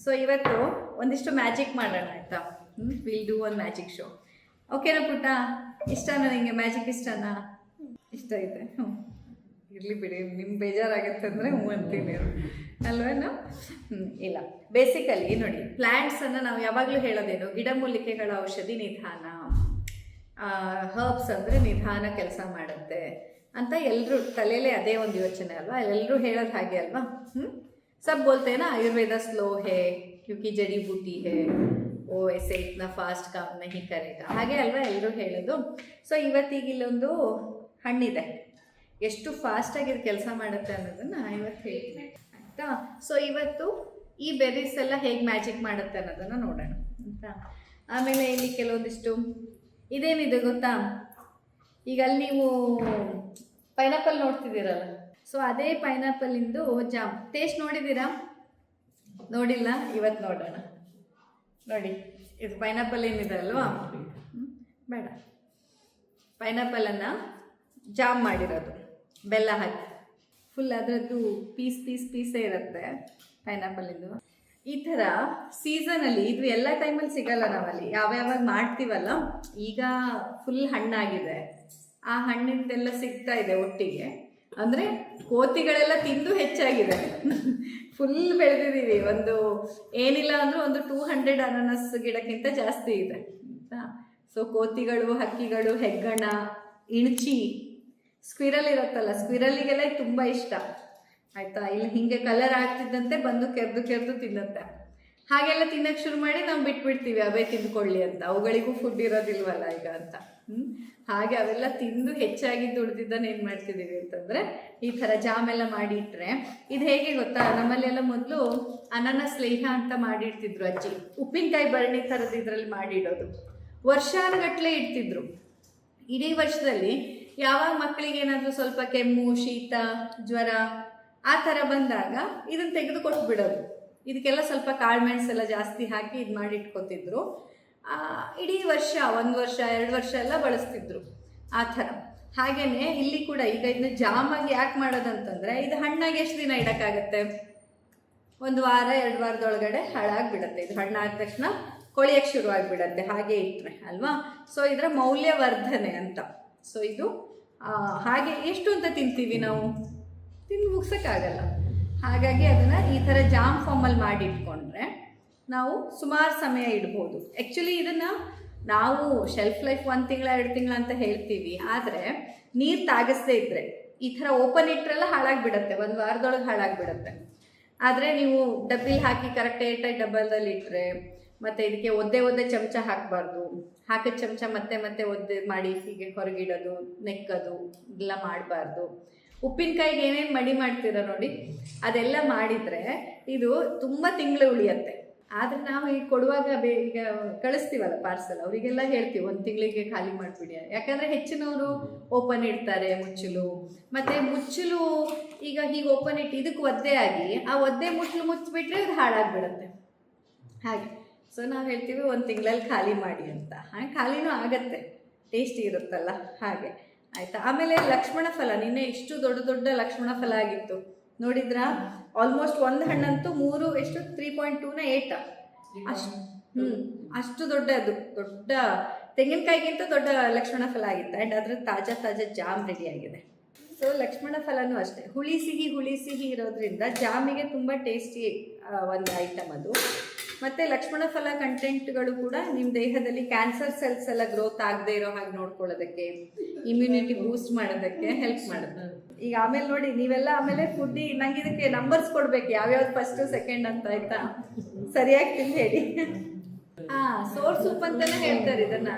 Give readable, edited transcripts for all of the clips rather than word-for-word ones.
So ಇವತ್ತು ಒಂದಿಷ್ಟು magic ಮಾಡೋಣ ಆಯ್ತಾ. Will do one magic show. ಓಕೆನಾ ಪುಟ್ಟ? ಇಷ್ಟನಾ ನಿಂಗೆ? ಮ್ಯಾಜಿಕ್ ಇಷ್ಟನಾ? ಇಷ್ಟ ಇದೆ. ಇರಲಿ ಬಿಡಿ, ನಿಮ್ಗೆ ಬೇಜಾರಾಗತ್ತೆ ಅಂದರೆ ಹ್ಞೂ ಅಂತೀನಿ ಅಲ್ವೇನು. ಇಲ್ಲ, ಬೇಸಿಕಲಿ ನೋಡಿ, ಪ್ಲ್ಯಾಂಟ್ಸನ್ನು ನಾವು ಯಾವಾಗಲೂ ಹೇಳೋದೇನು, ಗಿಡಮೂಲಿಕೆಗಳ ಔಷಧಿ ನಿಧಾನ, ಹರ್ಬ್ಸ್ ಅಂದರೆ ನಿಧಾನ ಕೆಲಸ ಮಾಡುತ್ತೆ ಅಂತ ಎಲ್ಲರೂ ತಲೆಯಲ್ಲೇ ಅದೇ ಒಂದು ಯೋಚನೆ ಅಲ್ವಾ, ಎಲ್ಲರೂ ಹೇಳೋದು ಹಾಗೆ ಅಲ್ವಾ. सब बोलते हैं ना आयुर्वेदा स्लो है क्योंकि जड़ी बूटी है, वो ऐसे इतना फास्ट काम नहीं करेगा, ಹಾಗೆ ಅಲ್ವಾ ಎಲ್ಲರೂ ಹೇಳೋದು. ಸೊ ಇವತ್ತೀಗ ಇಲ್ಲೊಂದು ಹಣ್ಣಿದೆ, ಎಷ್ಟು ಫಾಸ್ಟಾಗಿ ಇದು ಕೆಲಸ ಮಾಡುತ್ತೆ ಅನ್ನೋದನ್ನು ಇವತ್ತು ಹೇಳ್ತೀನಿ ಆಯಿತಾ. ಸೊ ಇವತ್ತು ಈ ಬೆರೀಸ್ ಎಲ್ಲ ಹೇಗೆ ಮ್ಯಾಜಿಕ್ ಮಾಡುತ್ತೆ ಅನ್ನೋದನ್ನು ನೋಡೋಣ ಆಯಿತಾ. ಆಮೇಲೆ ಇಲ್ಲಿ ಕೆಲವೊಂದಿಷ್ಟು ಇದೇನಿದೆ ಗೊತ್ತಾ, ಈಗ ಅಲ್ಲಿ ನೀವು ಪೈನಾಪಲ್ ನೋಡ್ತಿದ್ದೀರಲ್ಲ, ಸೊ ಅದೇ ಪೈನಾಪಲಿಂದು ಜಾಮ್ ಟೇಸ್ಟ್ ನೋಡಿದ್ದೀರಾ? ನೋಡಿಲ್ಲ? ಇವತ್ತು ನೋಡೋಣ. ನೋಡಿ, ಇದು ಪೈನಾಪಲ್ ಏನಿದೆ ಅಲ್ವಾ, ಬೇಡ, ಪೈನಾಪಲನ್ನು ಜಾಮ್ ಮಾಡಿರೋದು ಬೆಲ್ಲ ಹಾಕಿ, ಫುಲ್ ಅದರದ್ದು ಪೀಸೇ ಇರುತ್ತೆ ಪೈನಾಪಲಿಂದು. ಈ ಥರ ಸೀಸನಲ್ಲಿ ಇದು ಎಲ್ಲ ಟೈಮಲ್ಲಿ ಸಿಗಲ್ಲ, ನಾವಲ್ಲಿ ಯಾವ್ಯಾವಾಗ ಮಾಡ್ತೀವಲ್ಲ, ಈಗ ಫುಲ್ ಹಣ್ಣಾಗಿದೆ, ಆ ಹಣ್ಣಿಂದೆಲ್ಲ ಸಿಗ್ತಾ ಇದೆ ಒಟ್ಟಿಗೆ. ಅಂದರೆ ಕೋತಿಗಳೆಲ್ಲ ತಿಂದು ಹೆಚ್ಚಾಗಿದೆ, ಫುಲ್ ಬೆಳೆದಿದ್ದೀವಿ. ಒಂದು ಏನಿಲ್ಲ ಅಂದರೂ ಒಂದು 200 ಅನಾನಸ್ ಗಿಡಕ್ಕಿಂತ ಜಾಸ್ತಿ ಇದೆ ಆಯಿತಾ. ಸೊ ಕೋತಿಗಳು, ಹಕ್ಕಿಗಳು, ಹೆಗ್ಗಣ, ಇಣಚಿ, ಸ್ಕ್ವಿರಲ್ ಇರುತ್ತಲ್ಲ, ಸ್ಕ್ವಿರಲ್ಲಿಗೆಲ್ಲ ತುಂಬ ಇಷ್ಟ ಆಯಿತಾ. ಇಲ್ಲಿ ಹೀಗೆ ಕಲರ್ ಆಗ್ತಿದ್ದಂತೆ ಬಂದು ಕೆರೆದು ತಿನ್ನುತ್ತೆ. ಹಾಗೆಲ್ಲ ತಿನ್ನಕ್ಕೆ ಶುರು ಮಾಡಿ ನಾವು ಬಿಟ್ಬಿಡ್ತೀವಿ, ಅವೇ ತಿಂದ್ಕೊಳ್ಳಿ ಅಂತ, ಅವುಗಳಿಗೂ ಫುಡ್ ಇರೋದಿಲ್ವಲ್ಲ ಈಗ ಅಂತ. ಹಾಗೆ ಅವೆಲ್ಲ ತಿಂದು ಹೆಚ್ಚಾಗಿ ದುಡ್ದಿದ್ದನ್ನು ಏನು ಮಾಡ್ತಿದ್ದೀವಿ ಅಂತಂದರೆ ಈ ಥರ ಜಾಮೆಲ್ಲ ಮಾಡಿಟ್ರೆ, ಇದು ಹೇಗೆ ಗೊತ್ತಾ, ನಮ್ಮಲ್ಲೆಲ್ಲ ಮೊದಲು ಅನಾನಸ್ ಲೇಹ ಅಂತ ಮಾಡಿಡ್ತಿದ್ರು ಅಜ್ಜಿ, ಉಪ್ಪಿನಕಾಯಿ ಭರಣಿ ಥರದ್ದು ಇದರಲ್ಲಿ ಮಾಡಿಡೋದು, ವರ್ಷಾನುಗಟ್ಟಲೆ ಇಡ್ತಿದ್ರು. ಇಡೀ ವರ್ಷದಲ್ಲಿ ಯಾವಾಗ ಮಕ್ಕಳಿಗೆ ಏನಾದರೂ ಸ್ವಲ್ಪ ಕೆಮ್ಮು, ಶೀತ, ಜ್ವರ ಆ ಥರ ಬಂದಾಗ ಇದನ್ನು ತೆಗೆದು ಕೊಟ್ಬಿಡೋದು. ಇದಕ್ಕೆಲ್ಲ ಸ್ವಲ್ಪ ಕಾಳುಮೆಣಸೆಲ್ಲ ಜಾಸ್ತಿ ಹಾಕಿ ಇದು ಮಾಡಿ ಇಟ್ಕೊತಿದ್ರು. ಇಡೀ ವರ್ಷ, 1 ವರ್ಷ 2 ವರ್ಷ ಎಲ್ಲ ಬಳಸ್ತಿದ್ರು ಆ ಥರ. ಹಾಗೆಯೇ ಇಲ್ಲಿ ಕೂಡ ಈಗ ಇದನ್ನ ಜಾಮಾಗಿ ಯಾಕೆ ಮಾಡೋದಂತಂದರೆ, ಇದು ಹಣ್ಣಾಗಿ ಎಷ್ಟು ದಿನ ಇಡೋಕ್ಕಾಗತ್ತೆ? 1 ವಾರ 2 ವಾರದೊಳಗಡೆ ಹಾಳಾಗಿಬಿಡತ್ತೆ. ಇದು ಹಣ್ಣಾದ ತಕ್ಷಣ ಕೊಳೆಯಕ್ಕೆ ಶುರುವಾಗಿಬಿಡತ್ತೆ ಹಾಗೆ ಇಟ್ಟರೆ ಅಲ್ವಾ. ಸೊ ಇದರ ಮೌಲ್ಯವರ್ಧನೆ ಅಂತ. ಸೊ ಇದು ಹಾಗೆ ಎಷ್ಟು ಅಂತ ತಿಂತೀವಿ ನಾವು, ತಿಂದು ಮುಗ್ಸೋಕ್ಕಾಗಲ್ಲ. ಹಾಗಾಗಿ ಅದನ್ನು ಈ ಥರ ಜಾಮ್ ಫಾರ್ಮಲ್ಲಿ ಮಾಡಿ ಇಟ್ಕೊಂಡ್ರೆ ನಾವು ಸುಮಾರು ಸಮಯ ಇಡ್ಬೋದು. ಆ್ಯಕ್ಚುಲಿ ಇದನ್ನು ನಾವು ಶೆಲ್ಫ್ ಲೈಫ್ 1 ತಿಂಗಳ 2 ತಿಂಗಳ ಅಂತ ಹೇಳ್ತೀವಿ, ಆದರೆ ನೀರು ತಾಗಿಸ್ದೇ ಇದ್ದರೆ ಈ ಥರ ಓಪನ್ ಇಟ್ಟರೆಲ್ಲ ಹಾಳಾಗಿಬಿಡತ್ತೆ, 1 ವಾರದೊಳಗೆ ಹಾಳಾಗಿಬಿಡತ್ತೆ. ಆದರೆ ನೀವು ಡಬ್ಬಿಲಿ ಹಾಕಿ ಕರೆಕ್ಟ್ ಏರ್ಟೈಟ್ ಡಬ್ಬಲ್ದಲ್ಲಿ ಇಟ್ಟರೆ, ಮತ್ತು ಇದಕ್ಕೆ ಒದ್ದೆ ಚಮಚ ಹಾಕಬಾರ್ದು, ಹಾಕಿದ ಚಮಚ ಮತ್ತೆ ಒದ್ದೆ ಮಾಡಿ ಹೀಗೆ ಹೊರಗಿಡೋದು, ನೆಕ್ಕದು ಎಲ್ಲ ಮಾಡಬಾರ್ದು. ಉಪ್ಪಿನಕಾಯಿಗೆ ಏನೇನು ಮಡಿ ಮಾಡ್ತೀರ ನೋಡಿ, ಅದೆಲ್ಲ ಮಾಡಿದರೆ ಇದು ತುಂಬ ತಿಂಗಳು ಉಳಿಯತ್ತೆ. ಆದರೆ ನಾವು ಈಗ ಕೊಡುವಾಗ ಈಗ ಕಳಿಸ್ತೀವಲ್ಲ ಪಾರ್ಸಲ್, ಅವರಿಗೆಲ್ಲ ಹೇಳ್ತೀವಿ 1 ತಿಂಗಳಿಗೆ ಖಾಲಿ ಮಾಡಿಬಿಡಿ, ಯಾಕಂದರೆ ಹೆಚ್ಚಿನವರು ಓಪನ್ ಇಡ್ತಾರೆ ಮುಚ್ಚಲು. ಮತ್ತು ಮುಚ್ಚಲು ಈಗ ಹೀಗೆ ಓಪನ್ ಇಟ್ಟು ಇದಕ್ಕೆ ಒದ್ದೆ ಆಗಿ ಆ ಒದ್ದೆ ಮುಚ್ಚಿಬಿಟ್ರೆ ಅದು ಹಾಳಾಗಿಬಿಡುತ್ತೆ ಹಾಗೆ. ಸೊ ನಾವು ಹೇಳ್ತೀವಿ 1 ತಿಂಗಳಲ್ಲಿ ಖಾಲಿ ಮಾಡಿ ಅಂತ. ಹಾಗೆ ಖಾಲಿನೂ ಆಗತ್ತೆ, ಟೇಸ್ಟಿ ಇರುತ್ತಲ್ಲ ಹಾಗೆ ಆಯಿತಾ. ಆಮೇಲೆ ಲಕ್ಷ್ಮಣ ಫಲ, ನಿನ್ನೆ ಇಷ್ಟು ದೊಡ್ಡ ಲಕ್ಷ್ಮಣ ಫಲ ಆಗಿತ್ತು ನೋಡಿದ್ರಾ? ಆಲ್ಮೋಸ್ಟ್ ಒಂದು ಹಣ್ಣಂತೂ 3.2ನ 8 ಅಷ್ಟು ದೊಡ್ಡ ತೆಂಗಿನಕಾಯಿಗಿಂತ ದೊಡ್ಡ ಲಕ್ಷ್ಮಣ ಫಲ ಆಗಿತ್ತು. ಆ್ಯಂಡ್ ಅದ್ರ ತಾಜಾ ಜಾಮ್ ರೆಡಿ ಆಗಿದೆ. ಸೊ ಲಕ್ಷ್ಮಣ ಫಲನೂ ಅಷ್ಟೇ, ಹುಳಿ ಸಿಹಿ ಇರೋದ್ರಿಂದ ಜಾಮಿಗೆ ತುಂಬ ಟೇಸ್ಟಿ ಒಂದು ಐಟಮ್ ಅದು. ಮತ್ತು ಲಕ್ಷ್ಮಣ ಫಲ ಕಂಟೆಂಟ್ಗಳು ಕೂಡ ನಿಮ್ಮ ದೇಹದಲ್ಲಿ ಕ್ಯಾನ್ಸರ್ ಸೆಲ್ಸ್ ಎಲ್ಲ ಗ್ರೋತ್ ಆಗದೆ ಇರೋ ಹಾಗೆ ನೋಡ್ಕೊಳ್ಳೋದಕ್ಕೆ, ಇಮ್ಯುನಿಟಿ ಬೂಸ್ಟ್ ಮಾಡೋದಕ್ಕೆ ಹೆಲ್ಪ್ ಮಾಡುತ್ತೆ. ಈಗ ಆಮೇಲೆ ನೋಡಿ ನೀವೆಲ್ಲ ಆಮೇಲೆ ನಂಗೆ ಇದಕ್ಕೆ ನಂಬರ್ಸ್ ಕೊಡ್ಬೇಕು, ಯಾವ್ಯಾವ್ದು ಫಸ್ಟ್ ಸೆಕೆಂಡ್ ಅಂತ ಆಯ್ತಾ, ಸರಿಯಾಗಿ ತಿಂದು ಹೇಳಿ. ಸೋರ್ ಸೂಪ್ ಅಂತಾನೆ ಹೇಳ್ತಾರೆ ಇದನ್ನ,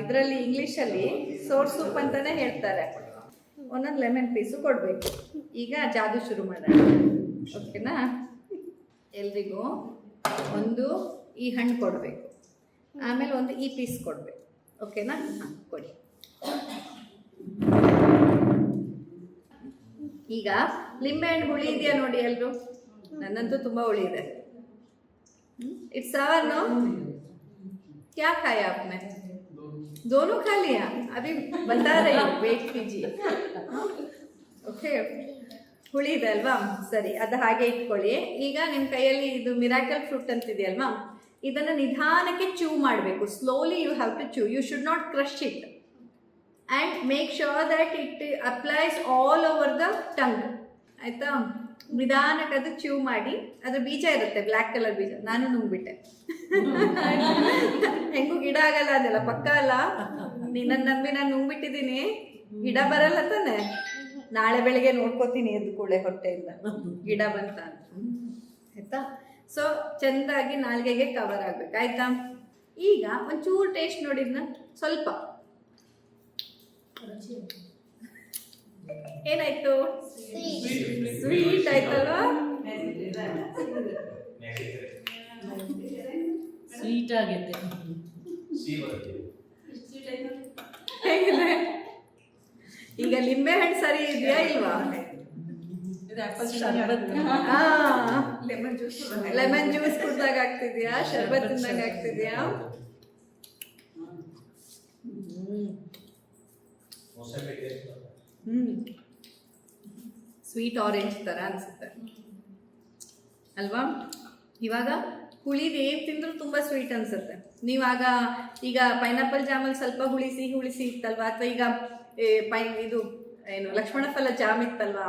ಇದರಲ್ಲಿ ಇಂಗ್ಲೀಷಲ್ಲಿ ಸೋರ್ ಸೂಪ್ ಅಂತಾನೆ ಹೇಳ್ತಾರೆ. ಒಂದೊಂದು ಲೆಮನ್ ಪೀಸು ಕೊಡಬೇಕು. ಈಗ ಜಾದು ಶುರು ಮಾಡೋಣ, ಓಕೆನಾ? ಎಲ್ರಿಗೂ ಒಂದು ಈ ಹಣ್ಣು ಕೊಡಬೇಕು, ಆಮೇಲೆ ಒಂದು ಈ ಪೀಸ್ ಕೊಡಬೇಕು, ಓಕೆನಾ? ಕೊಡಿ. ಈಗ ಲಿಂಬೆ ಹಣ್ಣು ಹುಳಿ ಇದೆಯಾ ನೋಡಿ ಎಲ್ಲರೂ? ನನ್ನಂತೂ ತುಂಬ ಹುಳಿ ಇದೆ. It's sour no? क्या खाया आपने? दोनों खा लिया? अभी बता रही हूँ, वेट कीजिए. ओके, ಹುಳಿ ಇದೆ ಅಲ್ವಾ, ಸರಿ ಅದು ಹಾಗೆ ಇಟ್ಕೊಳ್ಳಿ. ಈಗ ನಿಮ್ಮ ಕೈಯಲ್ಲಿ ಇದು ಮಿರಾಕಲ್ ಫ್ರೂಟ್ ಅಂತಿದೆಯಲ್ವಾ, ಇದನ್ನು ನಿಧಾನಕ್ಕೆ ಚೂ ಮಾಡಬೇಕು. Slowly you have to chew, you should not crush it and make sure that it applies all over the tongue. ಆಯಿತಾ? ನಿಧಾನಕ್ಕೆ ಅದು ಚೂ ಮಾಡಿ. ಅದ್ರ ಬೀಜ ಇರುತ್ತೆ, ಬ್ಲ್ಯಾಕ್ ಕಲರ್ ಬೀಜ, ನಾನು ನುಂಗ್ಬಿಟ್ಟೆ. ಹೆಂಗೂ ಗಿಡ ಆಗಲ್ಲ ಅದೆಲ್ಲ ಪಕ್ಕ ಅಲ್ಲ. ನಿನ್ನನ್ನು ನಂಬಿ ನಾನು ನುಂಗ್ಬಿಟ್ಟಿದ್ದೀನಿ, ಗಿಡ ಬರಲ್ಲ ತಾನೆ. ನಾಳೆ ಬೆಳಿಗ್ಗೆ ನೋಡ್ಕೋತೀನಿ ಎದ್ದು ಕೂಳೆ ಹೊಟ್ಟೆಯಿಂದ ಗಿಡ ಬಂತ ಅಂತ. ಆಯ್ತಾ? ಸೊ ಚೆಂದಾಗಿ ನಾಲ್ಗೆಗೆ ಕವರ್ ಆಗ್ಬೇಕು. ಆಯ್ತಾ? ಈಗ ಒಂಚೂರು ಟೇಸ್ಟ್ ನೋಡಿದ್ನ, ಸ್ವಲ್ಪ ಏನಾಯ್ತು? ಸ್ವೀಟ್ ಆಯ್ತಲ್ವಾ? ಸ್ವೀಟ್ ಆಗೈತೆ. ಹೇಗಿದೆ ಈಗ? ಲಿಂಬೆ ಹಣ್ಣು ಸರಿ ಇದೆಯಾ ಇಲ್ವಾ? ಲೆಮನ್ ಜ್ಯೂಸ್ ಕುಡ್ದಾಗ ಆಗ್ತಿದ್ಯಾ? ಶರ್ಬತ್ ತಿಂದಾಗ ಆಗ್ತಿದ್ಯಾ? ಸ್ವೀಟ್ ಆರೆಂಜ್ ತರ ಅನ್ಸುತ್ತೆ ಅಲ್ವಾ? ಇವಾಗ ಹುಳಿದು ಏನು ತಿಂದರೂ ತುಂಬ ಸ್ವೀಟ್ ಅನ್ಸುತ್ತೆ. ನೀವಾಗ ಈಗ ಪೈನಾಪಲ್ ಜಾಮಲ್ಲಿ ಸ್ವಲ್ಪ ಹುಳಿ ಸಿಹಿ ಇತ್ತಲ್ವಾ, ಅಥವಾ ಈಗ ಇದು ಏನು ಲಕ್ಷ್ಮಣ ಫಲ ಜಾಮ್ ಇತ್ತಲ್ವಾ,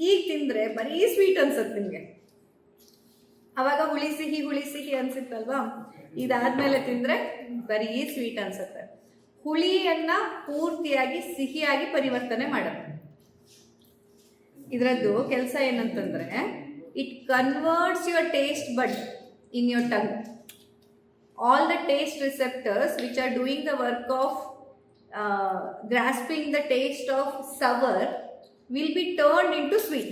ಈಗ ತಿಂದರೆ ಬರೀ ಸ್ವೀಟ್ ಅನ್ಸುತ್ತೆ ನಿಮಗೆ. ಅವಾಗ ಹುಳಿ ಸಿಹಿ ಅನ್ಸುತ್ತಲ್ವಾ, ಇದಾದ್ಮೇಲೆ ತಿಂದರೆ ಬರೀ ಸ್ವೀಟ್ ಅನ್ಸುತ್ತೆ. ಹುಳಿಯನ್ನು ಪೂರ್ತಿಯಾಗಿ ಸಿಹಿಯಾಗಿ ಪರಿವರ್ತನೆ ಮಾಡೋದು ಇದರದ್ದು ಕೆಲಸ. ಏನಂತಂದರೆ it converts your taste bud in your tongue. All the taste receptors which are doing the work of grasping the taste of sour will be turned into sweet.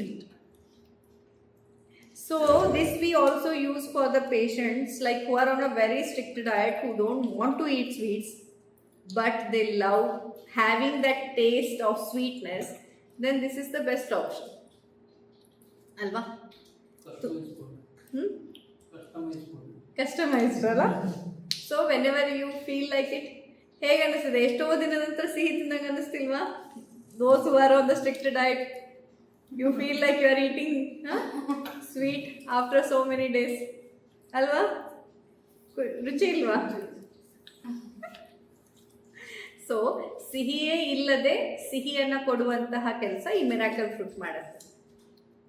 So this we also use for the patients like who are on a very strict diet, who don't want to eat sweets but they love having that taste of sweetness. Then this is the best option. Alva? Customised ಅಲ್ಲ. So whenever you feel like it. ಹೇಗೆ ಅನ್ನಿಸ್ತದೆ? ಎಷ್ಟೋ ದಿನದ ನಂತರ ಸಿಹಿ ತಿಂದಂಗೆ ಅನ್ನಿಸ್ತಿಲ್ವಾ? Those who are on the strict diet, you feel like you are eating sweet after so many days ಅಲ್ವಾ? ರುಚಿ ಇಲ್ವಾ? ಸೊ ಸಿಹಿಯೇ ಇಲ್ಲದೆ ಸಿಹಿಯನ್ನು ಕೊಡುವಂತಹ ಕೆಲಸ ಈ ಮಿರಾಕಲ್ ಫ್ರೂಟ್ ಮಾಡುತ್ತೆ.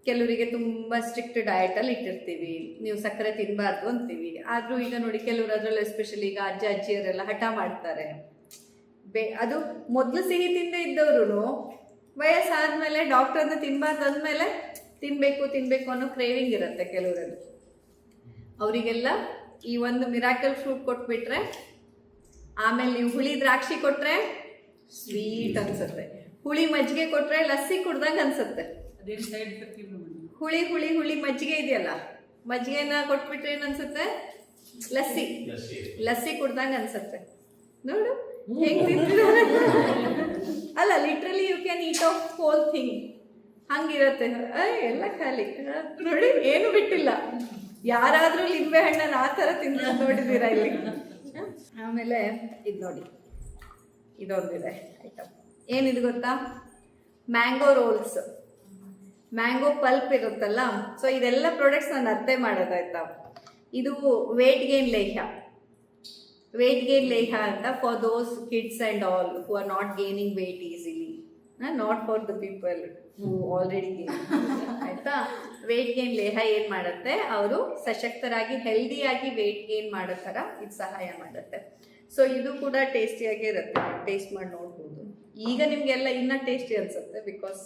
ಕೆಲವರಿಗೆ ತುಂಬ ಸ್ಟ್ರಿಕ್ಟ್ ಡಯಟಲ್ಲಿ ಇಟ್ಟಿರ್ತೀವಿ, ನೀವು ಸಕ್ಕರೆ ತಿನ್ನಬಾರ್ದು ಅಂತೀವಿ. ಆದರೂ ಈಗ ನೋಡಿ ಕೆಲವರು, ಅದರಲ್ಲೂ ಎಸ್ಪೆಷಲಿ ಈಗ ಅಜ್ಜಿಯರೆಲ್ಲ ಹಠ ಮಾಡ್ತಾರೆ. ಅದು ಮೊದಲು ಸಿಹಿ ತಿಂದೇ ಇದ್ದವರು ವಯಸ್ಸಾದಮೇಲೆ ಡಾಕ್ಟರ್ನ ತಿನ್ನಬಾರ್ದು ಅಂದಮೇಲೆ ತಿನ್ನಬೇಕು ಅನ್ನೋ ಕ್ರೇವಿಂಗ್ ಇರುತ್ತೆ ಕೆಲವರಲ್ಲಿ. ಅವರಿಗೆಲ್ಲ ಈ ಒಂದು ಮಿರಾಕಲ್ ಫ್ರೂಟ್ ಕೊಟ್ಬಿಟ್ರೆ, ಆಮೇಲೆ ನೀವು ಹುಳಿ ದ್ರಾಕ್ಷಿ ಕೊಟ್ಟರೆ ಸ್ವೀಟ್ ಅನಿಸುತ್ತೆ, ಹುಳಿ ಮಜ್ಜಿಗೆ ಕೊಟ್ಟರೆ ಲಸ್ಸಿ ಕುಡ್ದಂಗೆ ಅನಿಸುತ್ತೆ. ಹುಳಿ ಮಜ್ಜಿಗೆ ಇದೆಯಲ್ಲ, ಮಜ್ಜಿಗೆನ ಕೊಟ್ಬಿಟ್ರೆ ಏನು ಅನ್ಸುತ್ತೆ? ಲಸ್ಸಿ ಕುಡ್ದಂಗೆ ಅನ್ಸುತ್ತೆ. ನೋಡು ಹೆಂಗ್ ತಿಂತಿದ್ದಾರೆ. ಅಲ್ಲ, literally you can eat of whole thing. ಹಂಗಿರತ್ತೆ. ಎಲ್ಲ ಖಾಲಿ ನೋಡಿ, ಏನು ಬಿಟ್ಟಿಲ್ಲ. ಯಾರಾದರೂ ಲಿಂಬೆ ಹಣ್ಣನ್ನು ಆ ಥರ ತಿಂದು ನೋಡಿದ್ದೀರಾ ಇಲ್ಲಿ? ಆಮೇಲೆ ಇದು ನೋಡಿ, ಇದೊಂದಿದೆ ಐಟಮ್. ಏನಿದು ಗೊತ್ತಾ? Mango rolls. ಮ್ಯಾಂಗೋ ಪಲ್ಪ್ ಇರುತ್ತಲ್ಲ, ಸೊ ಇದೆಲ್ಲ ಪ್ರಾಡಕ್ಟ್ಸ್ ನಾನು ಅರ್ಥ ಮಾಡೋದಾಯ್ತಾ. ಇದು ವೇಟ್ ಗೇನ್ ಲೇಹ ಅಂತ for those kids and all who are not gaining weight easily, not for the people who already gain. ಆಯಿತಾ? ವೇಟ್ ಗೇನ್ ಲೇಹ ಏನು ಮಾಡುತ್ತೆ, ಅವರು ಸಶಕ್ತರಾಗಿ ಹೆಲ್ದಿಯಾಗಿ ವೇಟ್ ಗೇನ್ ಮಾಡೋ ಥರ ಇದು ಸಹಾಯ ಮಾಡುತ್ತೆ. ಸೊ ಇದು ಕೂಡ ಟೇಸ್ಟಿಯಾಗೇ ಇರುತ್ತೆ, ಟೇಸ್ಟ್ ಮಾಡಿ ನೋಡ್ಬೋದು. ಈಗ ನಿಮಗೆಲ್ಲ ಇನ್ನೂ ಟೇಸ್ಟಿ ಅನಿಸುತ್ತೆ, ಬಿಕಾಸ್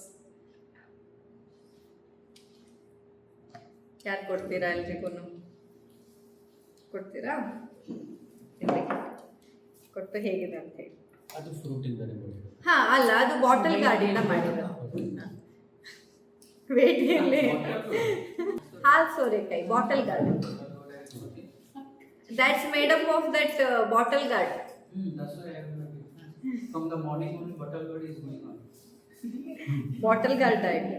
ಯಾರು ಕೊಡ್ತೀರಾ? ಎಲ್ರಿಗೂ ಕೊಡ್ತೀರಾ? ಕೊಟ್ಟು ಹೇಗಿದೆ ಅಂತ ಹೇಳಿ. ಅಲ್ಲ, ಅದು ಬಾಟಲ್ ಗಾರ್ಡಿಂದ ಮಾಡಿರೋದು. ವೇಟಿಯಲ್ಲಿ ಹಾಲ್ ಸೋರೆಕಾಯಿ bottle gourd, that's made up of that bottle gourd. That's why I am from the morning only bottle gourd is going on. Bottle gourd diet.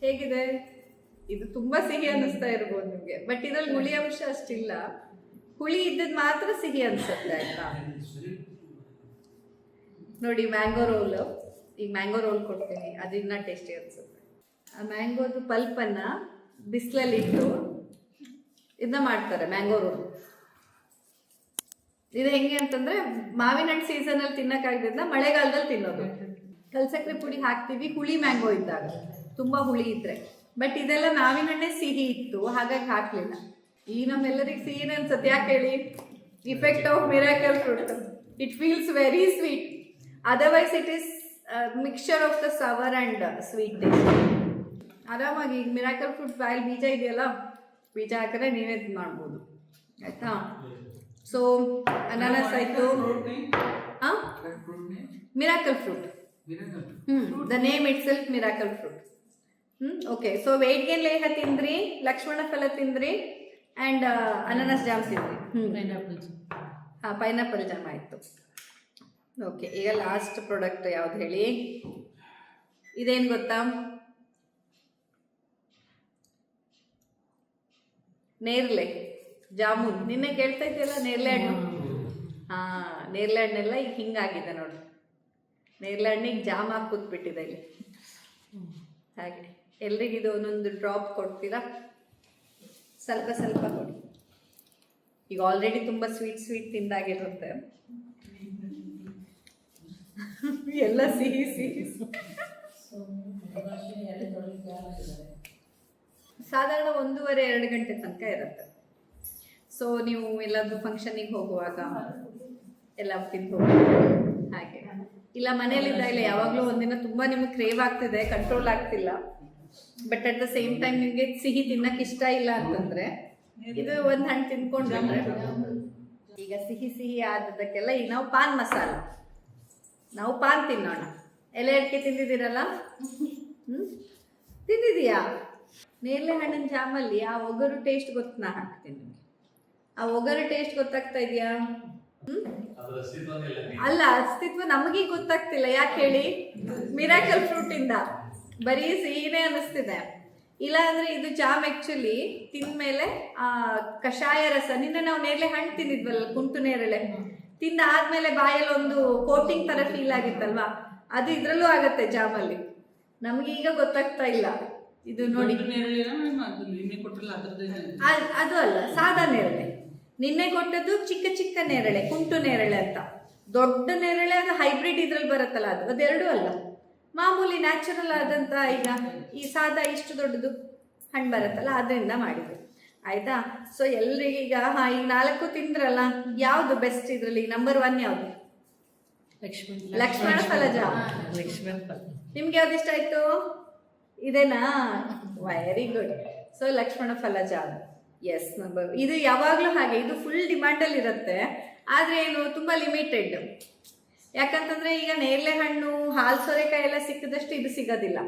ಹೇಗಿದೆ? ಇದು ತುಂಬಾ ಸಿಹಿ ಅನ್ನಿಸ್ತಾ ಇರ್ಬೋದು ನಿಮಗೆ, ಬಟ್ ಇದ್ರಲ್ಲಿ ಹುಳಿ ಅಂಶ ಅಷ್ಟಿಲ್ಲ. ಹುಳಿ ಇದ್ದದ್ದು ಮಾತ್ರ ಸಿಹಿ ಅನ್ಸುತ್ತೆ. ಆಯ್ತಾ? ನೋಡಿ, ಮ್ಯಾಂಗೋ ರೋಲ್ ಈಗ ಮ್ಯಾಂಗೋ ರೋಲ್ ಕೊಡ್ತೀನಿ, ಅದು ಇನ್ನೂ ಟೇಸ್ಟಿ ಅನಿಸುತ್ತೆ. ಆ ಮ್ಯಾಂಗೋದು ಪಲ್ಪನ್ನು ಬಿಸಿಲಲ್ಲಿಟ್ಟು ಇದನ್ನ ಮಾಡ್ತಾರೆ ಮ್ಯಾಂಗೋ ರೋಲ್. ಇದು ಹೆಂಗೆ ಅಂತಂದರೆ ಮಾವಿನ ಹಣ್ಣು ಸೀಸನಲ್ಲಿ ತಿನ್ನೋಕ್ಕಾಗದ್ರಿಂದ ಮಳೆಗಾಲದಲ್ಲಿ ತಿನ್ನೋದು. ಕಲ್ಸಕ್ರೆ ಪುಡಿ ಹಾಕ್ತೀವಿ ಹುಳಿ ಮ್ಯಾಂಗೋ ಇದ್ದಾಗ, ತುಂಬ ಹುಳಿ ಇದ್ದರೆ. ಬಟ್ ಇದೆಲ್ಲ ಮಾವಿನ ಹಣ್ಣೆ ಸಿಹಿ ಇತ್ತು, ಹಾಗಾಗಿ ಹಾಕಲಿಲ್ಲ. ಈ ನಮ್ಮೆಲ್ಲರಿಗೆ ಸಿಹಿನೇ ಅನ್ಸುತ್ತೆ. ಯಾಕೆ ಹೇಳಿ? Effect of miracle fruit. It feels very sweet. Otherwise it is mixture of the sour and sweet taste. ಆರಾಮಾಗಿ ಈಗ ಮಿರಾಕಲ್ ಫ್ರೂಟ್ ಬಾಯಲ್ಲಿ ಬೀಜ ಇದೆಯಲ್ಲ, ಬೀಜ ಹಾಕಿದ್ರೆ ನೀವೇ ಇದು ಮಾಡ್ಬೋದು. ಆಯಿತಾ? ಸೊ ಅನಾನಸ್ ಆಯಿತು. ಹಾಂ, miracle fruit. The name itself miracle fruit. Okay. So weight gain ಲೇಹ ತಿಂದ್ರಿ, ಲಕ್ಷ್ಮಣ ಫಲ ತಿಂದ್ರಿ, ಆ್ಯಂಡ್ ಅನಾನಸ್ ಜಾಮ್ ತಿಂದ್ರಿ. ಹಾಂ, ಪೈನಾಪಲ್ ಜಾಮ್ ಆಯಿತು. ಓಕೆ, ಈಗ ಲಾಸ್ಟ್ ಪ್ರಾಡಕ್ಟ್ ಯಾವ್ದು ಹೇಳಿ? ಇದೇನು ಗೊತ್ತಾ? ನೇರಳೆ ಜಾಮೂನ್. ನಿನ್ನೆ ಕೇಳ್ತಾ ಇದೆಯಲ್ಲ ನೇರಳೆ ಹಣ್ಣು. ಹಾಂ, ನೇರಳೆ ಹಣ್ಣೆಲ್ಲ ಈಗ ಹಿಂಗಾಗಿದೆ ನೋಡಿ. ನೇರಳೆ ಹಣ್ಣಿಗೆ ಜಾಮ್ ಹಾಕಿ ಕೂತ್ಬಿಟ್ಟಿದೆ ಇಲ್ಲಿ. ಹಾಗೆ ಎಲ್ರಿಗಿದು ಒಂದೊಂದು ಡ್ರಾಪ್ ಕೊಡ್ತೀರಾ? ಸ್ವಲ್ಪ ಸ್ವಲ್ಪ ಕೊಡಿ. ಈಗ ಆಲ್ರೆಡಿ ತುಂಬ ಸ್ವೀಟ್ ತಿಂದಾಗಿರುತ್ತೆ. ಎಲ್ಲ ಸಿಹಿ ಸಿಹಿ. ಸಾಧಾರಣ 1.5-2 ಗಂಟೆ ತನಕ ಇರುತ್ತೆ. ಸೊ ನೀವು ಎಲ್ಲಾದ್ರೂ ಫಂಕ್ಷನಿಗೆ ಹೋಗುವಾಗ ಎಲ್ಲ ತಿಂದು ಹೋಗ್ಬೋದು. ಹಾಗೆ ಇಲ್ಲ ಮನೇಲಿದ್ದ ಇಲ್ಲ ಯಾವಾಗಲೂ ಒಂದಿನ ತುಂಬ ನಿಮಗೆ ಕ್ರೇವ್ ಆಗ್ತಿದೆ, ಕಂಟ್ರೋಲ್ ಆಗ್ತಿಲ್ಲ, but at the same time ನಿಮಗೆ ಸಿಹಿ ತಿನ್ನಕ್ಕೆ ಇಷ್ಟ ಇಲ್ಲ ಅಂತಂದರೆ ಇದು ಒಂದು ಹಣ್ಣು ತಿನ್ಕೊಂಡ್ರೆ. ಈಗ ಸಿಹಿ ಸಿಹಿ ಆದದಕ್ಕೆಲ್ಲ ಈಗ ನಾವು ಪಾನ್ ಮಸಾಲ, ನಾವು ಪಾನ್ ತಿನ್ನೋಣ. ಎಲೆ ಅಡಿಕೆ ತಿಂದಿದ್ದೀರಲ್ಲ? ತಿಂದಿದೀಯಾ? ನೇರಳೆ ಹಣ್ಣಿನ ಜಾಮಲ್ಲಿ ಆ ಒಗರು ಟೇಸ್ಟ್ ಗೊತ್ತು. ನಾ ಹಾಕ್ತೀನಿ ನಿಮಗೆ. ಆ ಒಗರು ಟೇಸ್ಟ್ ಗೊತ್ತಾಗ್ತಾ ಇದೆಯಾ? ಅಲ್ಲ, ಅಸ್ತಿತ್ವ ನಮಗೀಗ ಗೊತ್ತಾಗ್ತಿಲ್ಲ. ಯಾಕೆ ಹೇಳಿ? ಮಿರಾಕಲ್ ಫ್ರೂಟ್ ಇಂದ ಬರೀ ಸಿಹಿನೇ ಅನ್ನಿಸ್ತಿದೆ. ಇಲ್ಲ ಅಂದ್ರೆ ಇದು ಜಾಮ್ ಆಕ್ಚುಲಿ ತಿಂದ್ಮೇಲೆ ಕಷಾಯ ರಸ. ನಿನ್ನೆ ನಾವು ನೇರಳೆ ಹಣ್ಣು ತಿಂದಿದ್ವಲ್ಲ, ಕುಂಟು ನೇರಳೆ ತಿಂದ ಆದ್ಮೇಲೆ ಬಾಯಲ್ಲಿ ಒಂದು ಕೋಟಿಂಗ್ ತರ ಫೀಲ್ ಆಗಿತ್ತಲ್ವಾ, ಅದು ಇದ್ರಲ್ಲೂ ಆಗತ್ತೆ ಜಾಮಲ್ಲಿ. ನಮ್ಗೆ ಈಗ ಗೊತ್ತಾಗ್ತಾ ಇಲ್ಲ. ಇದು ನೋಡಿ, ಅದು ಅಲ್ಲ ಸಾದಾ ನೇರಳೆ. ನಿನ್ನೆ ಕೊಟ್ಟದ್ದು ಚಿಕ್ಕ ಚಿಕ್ಕ ನೇರಳೆ, ಕುಂಟು ನೇರಳೆ ಅಂತ. ದೊಡ್ಡ ನೇರಳೆ ಅದು ಹೈಬ್ರಿಡ್ ಇದ್ರಲ್ಲಿ ಬರುತ್ತಲ್ಲ, ಅದೆರಡೂ ಅಲ್ಲ. ಮಾಮೂಲಿ ನ್ಯಾಚುರಲ್ ಆದಂತ ಈಗ ಈ ಸಾದಾ ಇಷ್ಟು ದೊಡ್ಡದು ಹಣ್ಣು ಬರುತ್ತಲ್ಲ, ಅದರಿಂದ ಮಾಡಿದ್ರು. ಆಯ್ತಾ? ಸೊ ಎಲ್ರಿಗೀಗ ಈಗ 4 ತಿಂದ್ರಲ್ಲ, ಯಾವ್ದು ಬೆಸ್ಟ್ ಇದ್ರಲ್ಲಿ? ನಂಬರ್ 1 ಯಾವ್ದು? ಲಕ್ಷ್ಮಣ ಫಲಜ. ನಿಮ್ಗೆ ಯಾವ್ದು ಇಷ್ಟ ಆಯ್ತು? ಇದೇನಾ? Very good. ಸೊ ಲಕ್ಷ್ಮಣ ಫಲಜ ಎಸ್ ನಂಬರ್. ಇದು ಯಾವಾಗಲೂ ಹಾಗೆ, ಇದು ಫುಲ್ ಡಿಮ್ಯಾಂಡಲ್ಲಿ ಇರುತ್ತೆ. ಆದರೆ ಏನು ತುಂಬ ಲಿಮಿಟೆಡ್. ಯಾಕಂತಂದರೆ ಈಗ ನೇರಳೆ ಹಣ್ಣು, ಹಾಲು ಸೋರೆಕಾಯಿ ಎಲ್ಲ ಸಿಕ್ಕಿದಷ್ಟು ಇದು ಸಿಗೋದಿಲ್ಲ.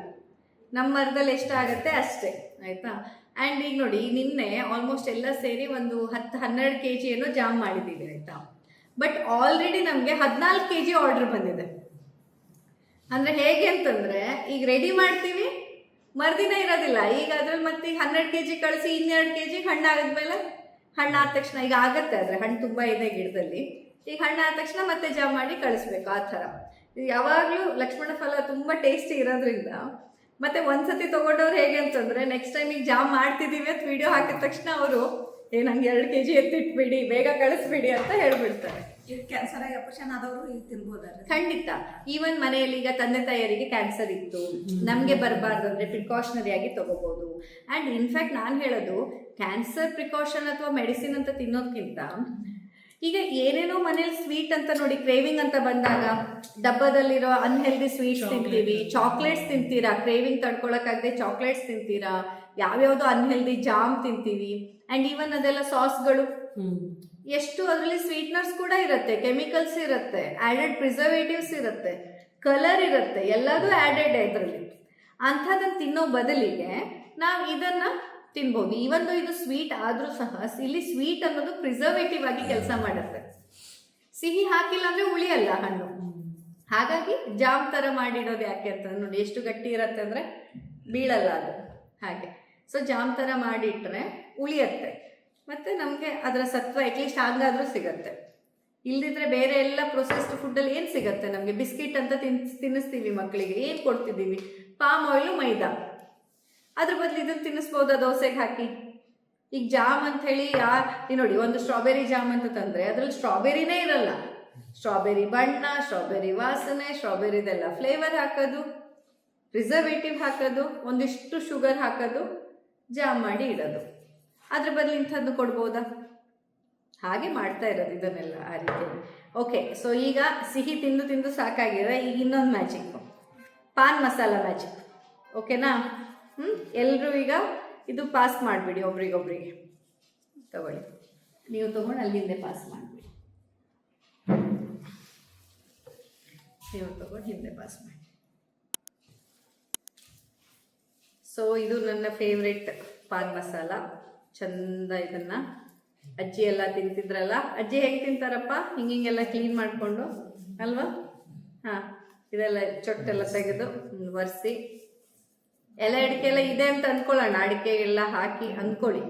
ನಮ್ಮ ಮರದಲ್ಲಿ ಎಷ್ಟಾಗುತ್ತೆ ಅಷ್ಟೇ. ಆಯಿತಾ? ಆ್ಯಂಡ್ ಈಗ ನೋಡಿ, ನಿನ್ನೆ ಆಲ್ಮೋಸ್ಟ್ ಎಲ್ಲ ಸೇರಿ ಒಂದು 10-12 kg ಏನೋ ಜಾಮ್ ಮಾಡಿದ್ದೀವಿ. ಆಯಿತಾ? ಬಟ್ ಆಲ್ರೆಡಿ ನಮಗೆ 14 kg ಆರ್ಡ್ರ್ ಬಂದಿದೆ. ಅಂದರೆ ಹೇಗೆ ಅಂತಂದರೆ, ಈಗ ರೆಡಿ ಮಾಡ್ತೀವಿ, ಮರುದಿನ ಇರೋದಿಲ್ಲ. ಈಗ ಅದ್ರಲ್ಲಿ ಮತ್ತೆ ಈಗ 12 kg ಕಳಿಸಿ, 2 kg ಹಣ್ಣಾಗಿದ್ಮೇಲೆ, ಹಣ್ಣಾದ ತಕ್ಷಣ ಈಗ ಆಗುತ್ತೆ. ಆದರೆ ಹಣ್ಣು ತುಂಬ ಇದೆ ಗಿಡದಲ್ಲಿ. ಈಗ ಹಣ್ಣಾದ ತಕ್ಷಣ ಮತ್ತೆ ಜಾಮ್ ಮಾಡಿ ಕಳಿಸ್ಬೇಕು. ಆ ಥರ ಇದು ಯಾವಾಗಲೂ ಲಕ್ಷ್ಮಣ ಫಲ ತುಂಬ ಟೇಸ್ಟಿ ಇರೋದ್ರಿಂದ. ಮತ್ತೆ ಒಂದ್ಸತಿ ತೊಗೊಂಡವ್ರು ಹೇಗೆ ಅಂತಂದರೆ, ನೆಕ್ಸ್ಟ್ ಟೈಮ್ ಈಗ ಜಾಮ್ ಮಾಡ್ತಿದ್ದೀವಿ ಅಂತ ವಿಡಿಯೋ ಹಾಕಿದ ತಕ್ಷಣ ಅವರು ನಂಗೆ 2 kg ಎತ್ತಿಟ್ಬಿಡಿ, ಬೇಗ ಕಳಿಸ್ಬಿಡಿ ಅಂತ ಹೇಳ್ಬಿಡ್ತಾರೆ. ಇದು ಕ್ಯಾನ್ಸರ್ ಆಗಿ ಆಪರೇಷನ್ ಆದವರು ಈಗ ತಿನ್ಬೋದಾರೆ? ಖಂಡಿತ. ಈವನ್ ಮನೆಯಲ್ಲಿ ಈಗ ತಂದೆ ತಾಯಿಯರಿಗೆ ಕ್ಯಾನ್ಸರ್ ಇತ್ತು, ನಮಗೆ ಬರಬಾರ್ದು ಅಂದರೆ ಪ್ರಿಕಾಷನರಿ ಆಗಿ ತಗೋಬಹುದು. ಆ್ಯಂಡ್ ಇನ್ಫ್ಯಾಕ್ಟ್ ನಾನು ಹೇಳೋದು, ಕ್ಯಾನ್ಸರ್ ಪ್ರಿಕಾಷನ್ ಅಥವಾ ಮೆಡಿಸಿನ್ ಅಂತ ತಿನ್ನೋದಕ್ಕಿಂತ ಈಗ ಏನೇನೋ ಮನೇಲಿ ಸ್ವೀಟ್ ಅಂತ ನೋಡಿ, ಕ್ರೇವಿಂಗ್ ಅಂತ ಬಂದಾಗ ಡಬ್ಬದಲ್ಲಿರೋ ಅನ್ಹೆಲ್ದಿ ಸ್ವೀಟ್ಸ್ ತಿಂತೀವಿ, ಚಾಕ್ಲೇಟ್ಸ್ ತಿಂತೀರಾ, ಕ್ರೇವಿಂಗ್ ತಡ್ಕೊಳಕ್ಕಾಗದೆ ಚಾಕ್ಲೇಟ್ಸ್ ತಿಂತೀರಾ, ಯಾವ್ಯಾವುದೋ ಅನ್ಹೆಲ್ದಿ ಜಾಮ್ ತಿಂತೀವಿ. ಆ್ಯಂಡ್ ಈವನ್ ಅದೆಲ್ಲ ಸಾಸ್ಗಳು, ಎಷ್ಟು ಅದರಲ್ಲಿ ಸ್ವೀಟ್ನರ್ಸ್ ಕೂಡ ಇರುತ್ತೆ, ಕೆಮಿಕಲ್ಸ್ ಇರುತ್ತೆ, ಆ್ಯಡೆಡ್ ಪ್ರಿಸರ್ವೇಟಿವ್ಸ್ ಇರುತ್ತೆ, ಕಲರ್ ಇರುತ್ತೆ, ಎಲ್ಲದೂ ಆ್ಯಡೆಡ್ ಇದರಲ್ಲಿ. ಅಂಥದ್ದನ್ನು ತಿನ್ನೋ ಬದಲಿಗೆ ನಾವು ಇದನ್ನು ತಿನ್ಬೋದು. ಈವನ್ ಇದು ಸ್ವೀಟ್ ಆದರೂ ಸಹ ಇಲ್ಲಿ ಸ್ವೀಟ್ ಅನ್ನೋದು ಪ್ರಿಸರ್ವೇಟಿವ್ ಆಗಿ ಕೆಲಸ ಮಾಡುತ್ತೆ. ಸಿಹಿ ಹಾಕಿಲ್ಲ ಅಂದರೆ ಉಳಿಯಲ್ಲ ಹಣ್ಣು. ಹಾಗಾಗಿ ಜಾಮ್ ಥರ ಮಾಡಿಡೋದು ಯಾಕೆ ಅಂತ ನೋಡಿ, ಎಷ್ಟು ಗಟ್ಟಿ ಇರುತ್ತೆ ಅಂದರೆ ಬೀಳಲ್ಲ ಅದು. ಹಾಗೆ ಸೊ ಜಾಮ್ ಥರ ಮಾಡಿಟ್ರೆ ಉಳಿಯತ್ತೆ, ಮತ್ತು ನಮಗೆ ಅದರ ಸತ್ವ ಅಟ್ಲೀಸ್ಟ್ ಹಂಗಾದರೂ ಸಿಗುತ್ತೆ. ಇಲ್ದಿದ್ರೆ ಬೇರೆ ಎಲ್ಲ ಪ್ರೊಸೆಸ್ಡ್ ಫುಡ್ಡಲ್ಲಿ ಏನು ಸಿಗುತ್ತೆ ನಮಗೆ? ಬಿಸ್ಕಿಟ್ ಅಂತ ತಿನ್ನಿಸ್ತೀವಿ ಮಕ್ಕಳಿಗೆ, ಏನು ಕೊಡ್ತಿದ್ದೀವಿ? ಪಾಮ್ ಆಯಿಲು, ಮೈದಾ. ಅದ್ರ ಬದಲು ಇದನ್ನು ತಿನ್ನಿಸ್ಬೋದಾ ದೋಸೆಗೆ ಹಾಕಿ? ಈಗ ಜಾಮ್ ಅಂತ ಹೇಳಿ ನೋಡಿ, ಒಂದು ಸ್ಟ್ರಾಬೆರಿ ಜಾಮ್ ಅಂತ ತಂದರೆ ಅದರಲ್ಲಿ ಸ್ಟ್ರಾಬೆರಿನೇ ಇರಲ್ಲ. ಸ್ಟ್ರಾಬೆರಿ ಬಣ್ಣ, ಸ್ಟ್ರಾಬೆರಿ ವಾಸನೆ, ಸ್ಟ್ರಾಬೆರಿದೆಲ್ಲ ಫ್ಲೇವರ್ ಹಾಕೋದು, ಪ್ರಿಸರ್ವೇಟಿವ್ ಹಾಕೋದು, ಒಂದಿಷ್ಟು ಶುಗರ್ ಹಾಕೋದು, ಜಾಮ್ ಮಾಡಿ ಇಡೋದು. ಅದ್ರ ಬದಲು ಇಂಥದ್ದು ಕೊಡ್ಬೋದಾ? ಹಾಗೆ ಮಾಡ್ತಾ ಇರೋದು ಇದನ್ನೆಲ್ಲ ಆ ರೀತಿ. ಓಕೆ, ಸೊ ಈಗ ಸಿಹಿ ತಿಂದು ತಿಂದು ಸಾಕಾಗಿದೆ. ಈಗ ಇನ್ನೊಂದು ಮ್ಯಾಜಿಕ್ಕು, ಪಾನ್ ಮಸಾಲ ಮ್ಯಾಜಿಕ್. ಓಕೆನಾ? ಎಲ್ಲರೂ ಈಗ ಇದು ಪಾಸ್ ಮಾಡಿಬಿಡಿ ಒಬ್ರಿಗೊಬ್ರಿಗೆ. ತಗೊಳ್ಳಿ, ನೀವು ತೊಗೊಂಡು ಅಲ್ಲಿಂದೇ ಪಾಸ್ ಮಾಡಿಬಿಡಿ. ನೀವು ತೊಗೊಂಡು ಹಿಂದೆ ಪಾಸ್ ಮಾಡಿ. ಸೊ ಇದು ನನ್ನ ಫೇವ್ರೆಟ್ ಪಾನ್ ಮಸಾಲ. ಚಂದ ಇದನ್ನು ಅಜ್ಜಿ ಎಲ್ಲ ತಿಂತಿದ್ರಲ್ಲ. ಅಜ್ಜಿ ಹೇಗೆ ತಿಂತಾರಪ್ಪ? ಹಿಂಗೆಲ್ಲ ಕ್ಲೀನ್ ಮಾಡಿಕೊಂಡು ಅಲ್ವಾ? ಹಾಂ, ಇದೆಲ್ಲ ಚೊಟ್ಟೆಲ್ಲ ತೆಗೆದು ಒರೆಸಿ, ಎಲೆ ಅಡಿಕೆ ಎಲ್ಲ ಇದೆ ಅಂತ ಅಂದ್ಕೊಳ್ಳೋಣ. ಅಡಿಕೆ ಎಲ್ಲ ಹಾಕಿ ಅಂದ್ಕೊಳ್ಳಿ,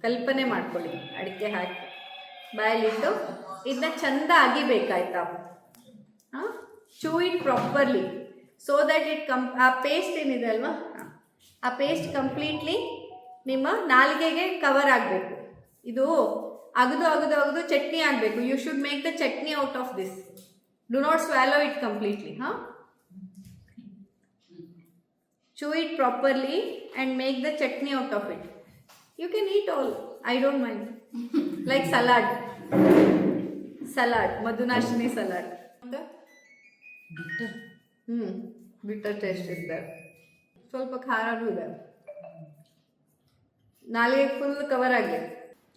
ಕಲ್ಪನೆ ಮಾಡ್ಕೊಳ್ಳಿ. ಅಡಿಕೆ ಹಾಕಿ ಬಾಯಲ್ಲಿಟ್ಟು ಇದನ್ನ ಚಂದ ಅಗಿಬೇಕಾಯ್ತಾ? ಹಾಂ, chew it properly so that it ಆ ಪೇಸ್ಟ್ ಏನಿದೆ ಅಲ್ವಾ, ಆ ಪೇಸ್ಟ್ ಕಂಪ್ಲೀಟ್ಲಿ ನಿಮ್ಮ ನಾಲಿಗೆಗೆ ಕವರ್ ಆಗಬೇಕು. ಇದು ಅಗದು ಅಗದು ಅಗದು ಚಟ್ನಿ ಆಗಬೇಕು. You should make the chutney out of this. Do not swallow it completely. ಹಾಂ, chew it properly and make the chutney out of it. You can eat all, I don't mind. Like salad, madhunashini salad. Bitter. Bitter taste is there. ಸ್ವಲ್ಪ ಖಾರನೂ ಇದೆ. ನಾಲಿಗೆ full cover ಆಗಲಿ.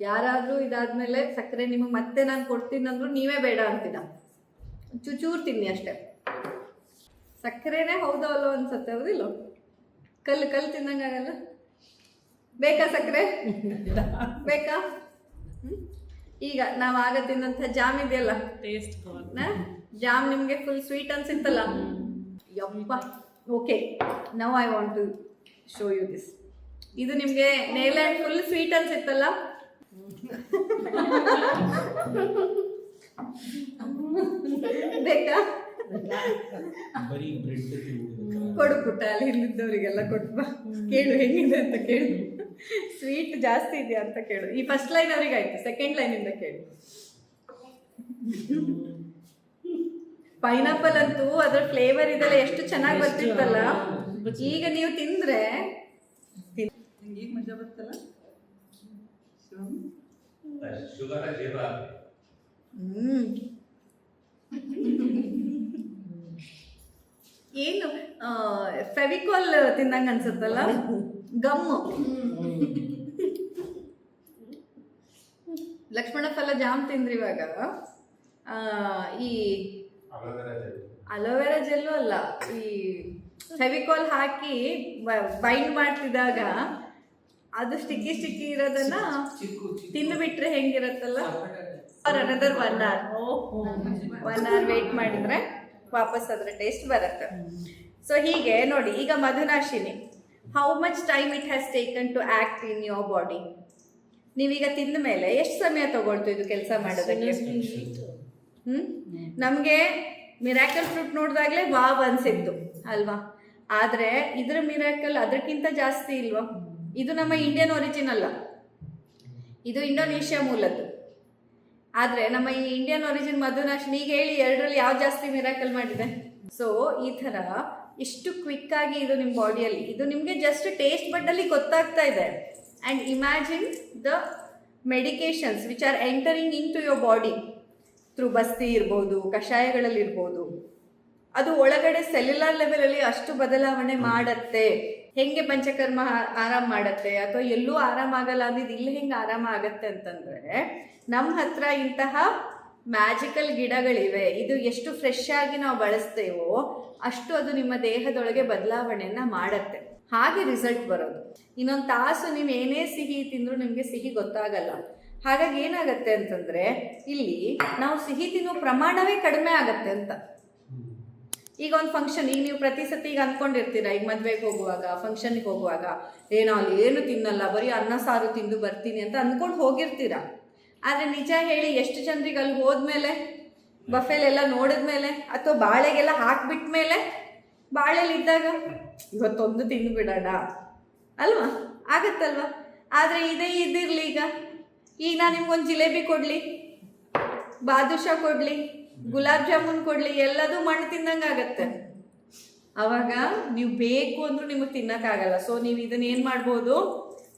ಯಾರಾದರೂ ಇದಾದ್ಮೇಲೆ ಸಕ್ಕರೆ ನಿಮಗೆ ಮತ್ತೆ ನಾನು ಕೊಡ್ತೀನಿ ಅಂದ್ರು ನೀವೇ ಬೇಡ ಅಂತೀರ. ಚೂಚೂರು ತಿನ್ನಿ ಅಷ್ಟೇ. ಸಕ್ಕರೆನೇ ಹೌದೋ ಅಲ್ಲೋ ಅನ್ಸುತ್ತೆ, ಹೌದಿಲ್ಲೋ? ಕಲ್ಲು ತಿನ್ನಂಗಾಗಲ್ಲ. ಬೇಕಾ ಸಕ್ಕರೆ? ಬೇಕಾ? ಈಗ ನಾವು ಆಗ ತಿನ್ನಂಥ ಜಾಮ್ ಇದೆಯಲ್ಲ, ಟೇಸ್ಟ್ ಜಾಮ್ ನಿಮಗೆ ಫುಲ್ ಸ್ವೀಟ್ ಅನ್ಸಿತ್ತಲ್ಲ, ಯಪ್ಪ. Okay, now I want to show you this. ಇದು ನಿಮಗೆ ನೇಲ್ಯಾಂಡ್ ಫುಲ್ ಸ್ವೀಟ್ ಅನ್ಸಿತ್ತಲ್ಲ, ಬೇಕಾ? ಕೊಡು ಪುಟ್ಟ, ಅಲ್ಲಿ ಇಲ್ಲಿದ್ದವರಿಗೆಲ್ಲ ಕೊಟ್ಬಾ. ಕೇಳು ಹೆಂಗಿದೆ ಅಂತ ಕೇಳು. ಸ್ವೀಟ್ ಜಾಸ್ತಿ ಇದೆಯಾ ಅಂತ ಕೇಳು. ಈ ಫಸ್ಟ್ ಲೈನ್ ಅವ್ರಿಗೆ ಆಯ್ತು, ಸೆಕೆಂಡ್ ಲೈನಿಂದ ಕೇಳು. ಪೈನಾಪಲ್ ಅಂತೂ ಅದ್ರ ಫ್ಲೇವರ್ ಇದೆಲ್ಲ ಎಷ್ಟು ಚೆನ್ನಾಗಿ ಬರ್ತಿತ್ತಲ್ಲ. ಈಗ ನೀವು ತಿಂದ್ರೆ ಈಗ ಮಜಾ ಬರ್ತಲ್ಲ. ಏನು ಫೆವಿಕಾಲ್ ತಿಂದಂಗ ಅನ್ಸುತ್ತಲ್ಲ, ಗಮ್ಮು. ಲಕ್ಷ್ಮಣ ಫಲ ಜಾಮ್ ತಿಂದ್ರಿ ಇವಾಗ. ಈ ಅಲೋವೆರಾ ಜೆಲ್ಲು ಅಲ್ಲ, ಈ ಫೆವಿಕಾಲ್ ಹಾಕಿ ಬೈಂಡ್ ಮಾಡ್ತಿದ್ದಾಗ ಅದು ಸ್ಟಿಕ್ಕಿ ಇರೋದನ್ನ ತಿಂದುಬಿಟ್ರೆ ಹೆಂಗಿರತ್ತಲ್ಲ. ಅನದರ್ 1 hour ವೇಟ್ ಮಾಡಿದ್ರೆ ವಾಪಸ್ ಅದರ ಟೇಸ್ಟ್ ಬರುತ್ತೆ. ಸೊ ಹೀಗೆ ನೋಡಿ, ಈಗ ಮಧುನಾಶಿನಿ, how much time it has taken to act in your body. ನೀವೀಗ ತಿಂದ ಮೇಲೆ ಎಷ್ಟು ಸಮಯ ತಗೊಳ್ತು ಇದು ಕೆಲಸ ಮಾಡೋದಕ್ಕೆ? ನಮಗೆ ಮಿರಾಕಲ್ ಫ್ರೂಟ್ ನೋಡಿದಾಗಲೇ ವಾವ್ ಅನ್ಸಿತ್ತು ಅಲ್ವಾ? ಆದರೆ ಇದರ ಮಿರಾಕಲ್ ಅದಕ್ಕಿಂತ ಜಾಸ್ತಿ ಇಲ್ವಾ? ಇದು ನಮ್ಮ ಇಂಡಿಯನ್ ಒರಿಜಿನ್ ಅಲ್ಲ, ಇದು ಇಂಡೋನೇಷ್ಯಾ ಮೂಲದ್ದು. ಆದರೆ ನಮ್ಮ ಈ ಇಂಡಿಯನ್ ಒರಿಜಿನ್ ಮಧುನಾಶಿನಿ, ಈಗ ಹೇಳಿ ಎರಡರಲ್ಲಿ ಯಾವ ಜಾಸ್ತಿ ಮಿರಾಕಲ್ ಮಾಡಿದೆ? ಸೊ ಈ ಥರ ಇಷ್ಟು ಕ್ವಿಕ್ಕಾಗಿ ಇದು ನಿಮ್ಮ ಬಾಡಿಯಲ್ಲಿ, ಇದು ನಿಮಗೆ ಜಸ್ಟ್ ಟೇಸ್ಟ್ ಬಡ್ಡಲ್ಲಿ ಗೊತ್ತಾಗ್ತಾ ಇದೆ. And imagine the medications which are entering into your body through ಬಸ್ತಿ ಇರ್ಬೋದು, ಕಷಾಯಗಳಲ್ಲಿರ್ಬೋದು. ಅದು ಒಳಗಡೆ ಸೆಲ್ಯುಲರ್ ಲೆವೆಲಲ್ಲಿ ಅಷ್ಟು ಬದಲಾವಣೆ ಮಾಡತ್ತೆ. ಹೆಂಗೆ ಪಂಚಕರ್ಮ ಆರಾಮ ಮಾಡತ್ತೆ ಅಥವಾ ಎಲ್ಲೂ ಆರಾಮಾಗಲ್ಲ ಅಂದಿದ್ದು ಇಲ್ಲಿ ಹೆಂಗೆ ಆರಾಮ ಆಗತ್ತೆ ಅಂತಂದರೆ, ನಮ್ಮ ಹತ್ರ ಇಂತಹ ಮ್ಯಾಜಿಕಲ್ ಗಿಡಗಳಿವೆ. ಇದು ಎಷ್ಟು ಫ್ರೆಶ್ ಆಗಿ ನಾವು ಬಳಸ್ತೇವೋ ಅಷ್ಟು ಅದು ನಿಮ್ಮ ದೇಹದೊಳಗೆ ಬದಲಾವಣೆಯನ್ನು ಮಾಡತ್ತೆ. ಹಾಗೆ ರಿಸಲ್ಟ್ ಬರೋದು. ಇನ್ನೊಂದು ತಾಸು ನೀವು ಏನೇ ಸಿಹಿ ತಿಂದರೂ ನಿಮಗೆ ಸಿಹಿ ಗೊತ್ತಾಗಲ್ಲ. ಹಾಗಾಗಿ ಏನಾಗತ್ತೆ ಅಂತಂದರೆ, ಇಲ್ಲಿ ನಾವು ಸಿಹಿ ತಿನ್ನೋ ಪ್ರಮಾಣವೇ ಕಡಿಮೆ ಆಗತ್ತೆ ಅಂತ. ಈಗ ಒಂದು ಫಂಕ್ಷನ್, ಈಗ ನೀವು ಪ್ರತಿ ಸತಿ ಈಗ ಅಂದ್ಕೊಂಡಿರ್ತೀರ, ಈಗ ಮದುವೆಗೆ ಹೋಗುವಾಗ, ಫಂಕ್ಷನ್ಗೆ ಹೋಗುವಾಗ, ಏನೋ ಅಲ್ಲಿ ಏನು ತಿನ್ನಲ್ಲ, ಬರೀ ಅನ್ನ ಸಾರು ತಿಂದು ಬರ್ತೀನಿ ಅಂತ ಅಂದ್ಕೊಂಡು ಹೋಗಿರ್ತೀರ. ಆದರೆ ನಿಜ ಹೇಳಿ, ಎಷ್ಟು ಜನರಿಗೆ ಅಲ್ಲಿ ಹೋದ್ಮೇಲೆ ಬಫೆಲೆಲ್ಲ ನೋಡಿದ್ಮೇಲೆ ಅಥವಾ ಬಾಳೆಗೆಲ್ಲ ಹಾಕ್ಬಿಟ್ಮೇಲೆ ಬಾಳೆಲಿದ್ದಾಗ ಇವತ್ತೊಂದು ತಿಂದುಬಿಡೋಣ ಅಲ್ವಾ, ಆಗತ್ತಲ್ವಾ? ಆದರೆ ಇದೇ ಇದಿರಲಿ, ಈಗ ನಾನು ನಿಮ್ಗೊಂದು ಜಿಲೇಬಿ ಕೊಡಲಿ, ಬಾದುಷಾ ಕೊಡಲಿ, ಗುಲಾಬ್ ಜಾಮೂನ್ ಕೊಡಲಿ, ಎಲ್ಲದೂ ಮಣ್ಣು ತಿಂದಂಗೆ ಆಗತ್ತೆ. ಆವಾಗ ನೀವು ಬೇಕು ಅಂದ್ರೂ ನಿಮಗೆ ತಿನ್ನೋಕ್ಕಾಗಲ್ಲ. ಸೊ ನೀವು ಇದನ್ನ ಏನು ಮಾಡ್ಬೋದು,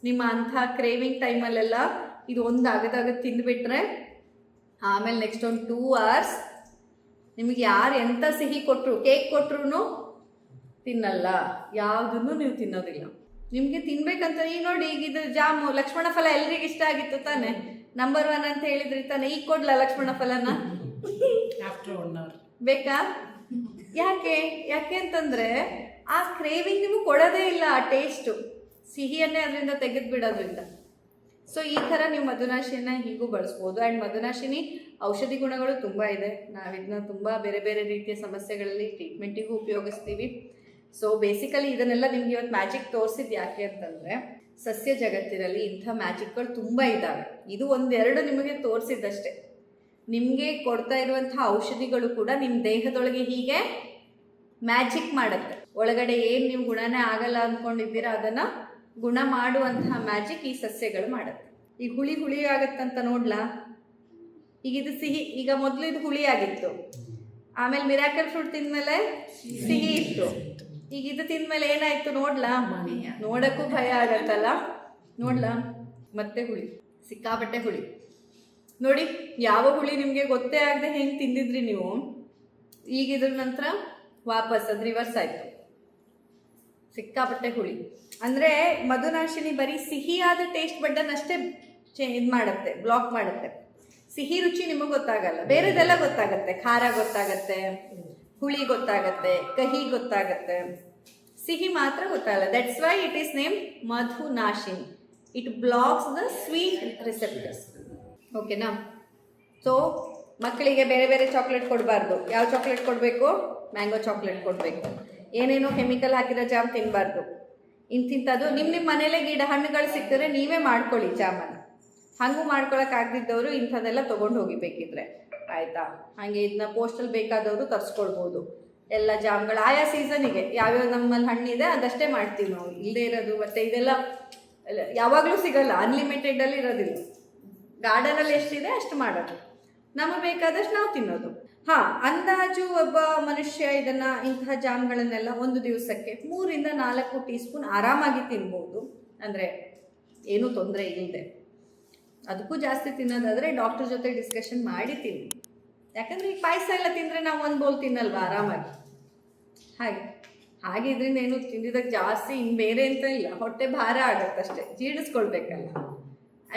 ನಿಮ್ಮ ಅಂಥ ಕ್ರೇವಿಂಗ್ ಟೈಮಲ್ಲೆಲ್ಲ ಇದು ಒಂದು ಆಗದಾಗ ತಿಂದುಬಿಟ್ರೆ ಆಮೇಲೆ ನೆಕ್ಸ್ಟ್ ಒಂದು 2 hours ನಿಮಗೆ ಯಾರು ಎಂಥ ಸಿಹಿ ಕೊಟ್ಟರು, ಕೇಕ್ ಕೊಟ್ಟರು ತಿನ್ನಲ್ಲ, ಯಾವುದನ್ನು ನೀವು ತಿನ್ನೋದಿಲ್ಲ. ನಿಮಗೆ ತಿನ್ಬೇಕಂತ ಈಗ ನೋಡಿ, ಈಗ ಇದು ಜಾಮು ಲಕ್ಷ್ಮಣ ಫಲ ಎಲ್ರಿಗೂ ಇಷ್ಟ ಆಗಿತ್ತು ತಾನೆ, ನಂಬರ್ 1 ಅಂತ ಹೇಳಿದ್ರಿ ತಾನೆ. ಈಗ ಕೊಡ್ಲಾ ಲಕ್ಷ್ಮಣ ಫಲನ? ಆಫ್ಟರ್ 1 hour ಬೇಕಾ? ಯಾಕೆ ಅಂತಂದ್ರೆ ಆ ಕ್ರೇವಿಂಗ್ ನಿಮಗೆ ಕೊಡೋದೇ ಇಲ್ಲ, ಆ ಟೇಸ್ಟು ಸಿಹಿಯನ್ನೇ ಅದರಿಂದ ತೆಗೆದು ಬಿಡೋದ್ರಿಂದ. ಸೊ ಈ ಥರ ನೀವು ಮಧುನಾಶಿನಿನ ಹೀಗೂ ಬಳಸ್ಬೋದು. ಆ್ಯಂಡ್ ಮಧುನಾಶಿನಿ ಔಷಧಿ ಗುಣಗಳು ತುಂಬ ಇದೆ. ನಾವಿದನ್ನ ತುಂಬ ಬೇರೆ ಬೇರೆ ರೀತಿಯ ಸಮಸ್ಯೆಗಳಲ್ಲಿ ಟ್ರೀಟ್ಮೆಂಟಿಗೂ ಉಪಯೋಗಿಸ್ತೀವಿ. ಸೊ ಬೇಸಿಕಲಿ ಇದನ್ನೆಲ್ಲ ನಿಮ್ಗೆ ಇವತ್ತು ಮ್ಯಾಜಿಕ್ ತೋರಿಸಿದ್ದು ಯಾಕೆ ಅಂತಂದರೆ, ಸಸ್ಯ ಜಗತ್ತಿನಲ್ಲಿ ಇಂಥ ಮ್ಯಾಜಿಕ್ಗಳು ತುಂಬ ಇದ್ದಾವೆ. ಇದು ಒಂದೆರಡು ನಿಮಗೆ ತೋರಿಸಿದ್ದಷ್ಟೇ. ನಿಮಗೆ ಕೊಡ್ತಾ ಇರುವಂಥ ಔಷಧಿಗಳು ಕೂಡ ನಿಮ್ಮ ದೇಹದೊಳಗೆ ಹೀಗೆ ಮ್ಯಾಜಿಕ್ ಮಾಡುತ್ತೆ. ಒಳಗಡೆ ಏನು ನೀವು ಗುಣನೇ ಆಗಲ್ಲ ಅಂದ್ಕೊಂಡಿದ್ದೀರಾ ಅದನ್ನು ಗುಣ ಮಾಡುವಂತಹ ಮ್ಯಾಜಿಕ್ ಈ ಸಸ್ಯಗಳು ಮಾಡುತ್ತೆ. ಈಗ ಹುಳಿ ಆಗತ್ತಂತ ನೋಡ್ಲಾ? ಈಗ ಇದು ಸಿಹಿ, ಈಗ ಮೊದಲು ಇದು ಹುಳಿ ಆಗಿತ್ತು, ಆಮೇಲೆ ಮಿರಾಕಲ್ ಫ್ರೂಟ್ ತಿಂದ್ಮೇಲೆ ಸಿಹಿ ಇತ್ತು, ಈಗ ಇದು ತಿಂದ್ಮೇಲೆ ಏನಾಯ್ತು ನೋಡ್ಲಾ? ನೋಡಕ್ಕೂ ಭಯ ಆಗತ್ತಲ್ಲ, ನೋಡ್ಲಾ? ಮತ್ತೆ ಹುಳಿ, ಸಿಕ್ಕಾಪಟ್ಟೆ ಹುಳಿ. ನೋಡಿ, ಯಾವ ಹುಳಿ ನಿಮಗೆ ಗೊತ್ತೇ ಆಗದೆ ಹೆಂಗೆ ತಿಂದಿದ್ರಿ ನೀವು, ಈಗ ಇದ್ರ ನಂತರ ವಾಪಸ್ ಅದು ರಿವರ್ಸ್ ಆಯಿತು, ಸಿಕ್ಕಾಪಟ್ಟೆ ಹುಳಿ. ಅಂದರೆ ಮಧುನಾಶಿನಿ ಬರೀ ಸಿಹಿಯಾದ ಟೇಸ್ಟ್ ಬಡ್ಡನ್ನಷ್ಟೇ ಇದು ಮಾಡುತ್ತೆ, ಬ್ಲಾಕ್ ಮಾಡುತ್ತೆ. ಸಿಹಿ ರುಚಿ ನಿಮಗೆ ಗೊತ್ತಾಗಲ್ಲ, ಬೇರೆದೆಲ್ಲ ಗೊತ್ತಾಗತ್ತೆ. ಖಾರ ಗೊತ್ತಾಗತ್ತೆ, ಹುಳಿ ಗೊತ್ತಾಗತ್ತೆ, ಕಹಿ ಗೊತ್ತಾಗತ್ತೆ, ಸಿಹಿ ಮಾತ್ರ ಗೊತ್ತಾಗಲ್ಲ. That's why it is name ಮಧುನಾಶಿನಿ. It blocks the sweet receptors. ಓಕೆನಾ? ಸೊ ಮಕ್ಕಳಿಗೆ ಬೇರೆ ಬೇರೆ ಚಾಕ್ಲೇಟ್ ಕೊಡಬಾರ್ದು. ಯಾವ ಚಾಕ್ಲೇಟ್ ಕೊಡಬೇಕು? ಮ್ಯಾಂಗೋ ಚಾಕ್ಲೇಟ್ ಕೊಡಬೇಕು. ಏನೇನೋ ಕೆಮಿಕಲ್ ಹಾಕಿರೋ ಜಾಮ್ ತಿನ್ನಬಾರ್ದು. ಇಂತಿಂಥದ್ದು ನಿಮ್ಮ ಮನೇಲೇ ಗಿಡ ಹಣ್ಣುಗಳು ಸಿಕ್ಕಿದ್ರೆ ನೀವೇ ಮಾಡ್ಕೊಳ್ಳಿ ಜಾಮನ್ನು. ಹಾಗೂ ಮಾಡ್ಕೊಳಕ್ಕಾಗದಿದ್ದವರು ಇಂಥದ್ದೆಲ್ಲ ತೊಗೊಂಡು ಹೋಗಿಬೇಕಿದ್ರೆ, ಆಯಿತಾ? ಹಾಗೆ ಇದನ್ನ ಪೋಸ್ಟಲ್ಲಿ ಬೇಕಾದವರು ತರಿಸ್ಕೊಳ್ಬೋದು. ಎಲ್ಲ ಜಾಮ್ಗಳು ಆಯಾ ಸೀಸನಿಗೆ ಯಾವ್ಯಾವ ನಮ್ಮಲ್ಲಿ ಹಣ್ಣಿದೆ ಅದಷ್ಟೇ ಮಾಡ್ತೀವಿ ನಾವು. ಇಲ್ಲದೇ ಇರೋದು ಮತ್ತು ಇದೆಲ್ಲ ಯಾವಾಗಲೂ ಸಿಗಲ್ಲ, ಅನ್ಲಿಮಿಟೆಡಲ್ಲಿ ಇರೋದಿಲ್ಲ. ಗಾರ್ಡನಲ್ಲಿ ಎಷ್ಟಿದೆ ಅಷ್ಟು ಮಾಡೋದು, ನಮಗೆ ಬೇಕಾದಷ್ಟು ನಾವು ತಿನ್ನೋದು. ಹಾಂ, ಅಂದಾಜು ಒಬ್ಬ ಮನುಷ್ಯ ಇಂತಹ ಜಾಮ್ಗಳನ್ನೆಲ್ಲ ಒಂದು ದಿವಸಕ್ಕೆ 3 to 4 ಟೀ ಸ್ಪೂನ್ ಆರಾಮಾಗಿ ತಿನ್ಬೋದು. ಅಂದರೆ ಏನೂ ತೊಂದರೆ ಇಲ್ಲದೆ. ಅದಕ್ಕೂ ಜಾಸ್ತಿ ತಿನ್ನೋದಾದರೆ ಡಾಕ್ಟರ್ ಜೊತೆ ಡಿಸ್ಕಷನ್ ಮಾಡಿ ತಿನ್ನಿ. ಯಾಕಂದರೆ ಈಗ ಪಾಯಸ ಎಲ್ಲ ತಿಂದರೆ ನಾವು 1 ಬೌಲ್ ತಿನ್ನಲ್ವ ಆರಾಮಾಗಿ. ಹಾಗೆ ಇದರಿಂದ ಏನು ತಿಂದಿದ್ದಕ್ಕೆ ಜಾಸ್ತಿ ಇನ್ನು ಬೇರೆ ಅಂತ ಇಲ್ಲ, ಹೊಟ್ಟೆ ಭಾರ ಆಗುತ್ತಷ್ಟೇ, ಜೀರ್ಣಿಸ್ಕೊಳ್ಬೇಕಲ್ಲ,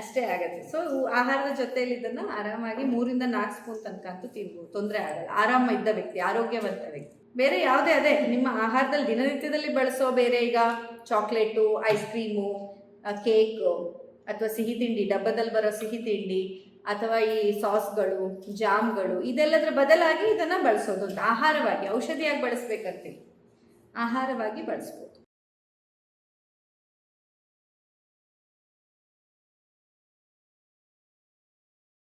ಅಷ್ಟೇ ಆಗುತ್ತೆ. ಸೊ ಆಹಾರದ ಜೊತೆಯಲ್ಲಿ ಇದನ್ನು ಆರಾಮಾಗಿ 3 to 4 ಸ್ಪೂನ್ ತನಕ ಅಂತೂ ತಿನ್ಬೋದು, ತೊಂದರೆ ಆಗಲ್ಲ. ಆರಾಮ ಇದ್ದ ವ್ಯಕ್ತಿ, ಆರೋಗ್ಯವಂತ ವ್ಯಕ್ತಿ. ಬೇರೆ ಯಾವುದೇ ಅದೇ ನಿಮ್ಮ ಆಹಾರದಲ್ಲಿ ದಿನನಿತ್ಯದಲ್ಲಿ ಬಳಸೋ ಬೇರೆ ಈಗ ಚಾಕ್ಲೇಟು, ಐಸ್ ಕ್ರೀಮು, ಕೇಕು ಅಥವಾ ಸಿಹಿ ತಿಂಡಿ, ಡಬ್ಬದಲ್ಲಿ ಬರೋ ಸಿಹಿ ತಿಂಡಿ ಅಥವಾ ಈ ಸಾಸ್ಗಳು, ಜಾಮ್ಗಳು, ಇದೆಲ್ಲದರ ಬದಲಾಗಿ ಇದನ್ನು ಬಳಸೋದು. ಆಹಾರವಾಗಿ, ಔಷಧಿಯಾಗಿ ಬಳಸ್ಬೇಕಂತೀವಿ, ಆಹಾರವಾಗಿ ಬಳಸ್ಬೋದು.